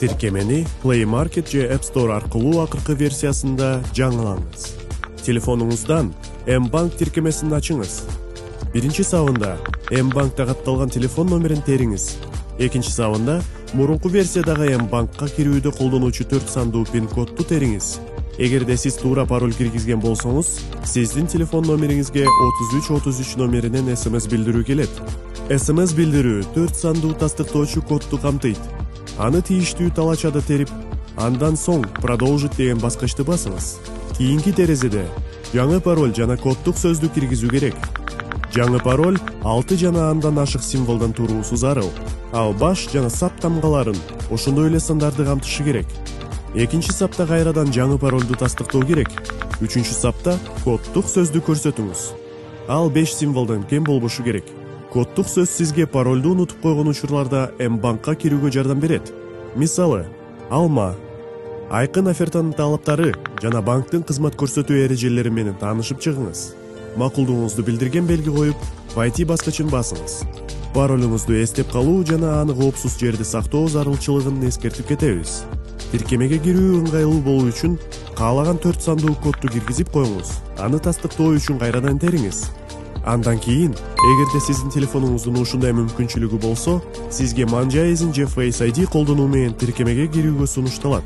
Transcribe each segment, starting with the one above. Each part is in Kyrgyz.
Тиркемени Play Market же App Store аркылуу акыркы версиясында жаңылаңыз. Телефонуңуздан M-Bank тиркемесин ачыңыз. Биринчи сабында M-Bank'та катталган телефон номерин териңиз. Экинчи сабында мурунку версиядагы M-Bank'ка кирүүдө колдонуучу 4 сандуу пин-кодду териңиз. Эгерде сиз туура пароль киргизген болсоңуз, сиздин телефон номериңизге 3333 номеринен SMS билдирүү келет. SMS билдирүү 4 сандуу тастыктоочу кодду камтыйт. Аны тийиштүү талачада терип, андан соң продолжить деген баскычты басыңыз. Кийинки терезеде жаңы пароль жана коддук сөздү киргизүү керек. Жаңы пароль 6 жана андан ашык символдон туруусу зарыл. Ал баш жана сап тамгаларын ошондой эле сандарды камтышы керек. Экинчи сапта кайрадан жаңы паролду тастыктоо керек. Үчүнчү сапта коддук сөздү көрсөтүңүз. Ал 5 символдон кем болбошу керек. Коддук сөз сизге паролду унутуп койгон учурларда M-Bank'ка кирүүгө жардам берет. Мисалы, алма, айкын офертанын талаптары жана банктын кызмат көрсөтүү эрежелери менен таанышып чыгыңыз. Макулдугуңузду билдирген белги коюп, войти баскычын басыңыз. Паролуңузду эстеп калуу жана аны коопсуз жерде сактоо зарылчылыгын эскертип кетебиз. Тиркемеге кирүү ыңгайлуу болуу үчүн каалаган 4 сандуу кодду киргизип коюңуз. Аны тастыктоо үчүн кайрадан териңиз. Андан кийин, эгерде сиздин телефонуңуздун ушундай мүмкүнчүлүгү болсо, сизге манжа изин же Face ID колдонуу менен тиркемеге кирүүгө сунушталат.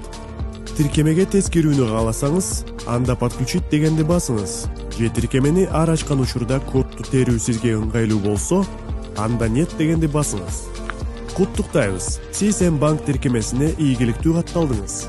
Тиркемеге тез кирүүнү кааласаңыз, анда подключить дегенди басыңыз. Же тиркемени ар ачкан учурда кодду терүү сизге ыңгайлуу болсо, анда нет дегенди басыңыз. Куттуктайбыз. Сиз M-Bank тиркемесине ийгиликтүү катталдыңыз.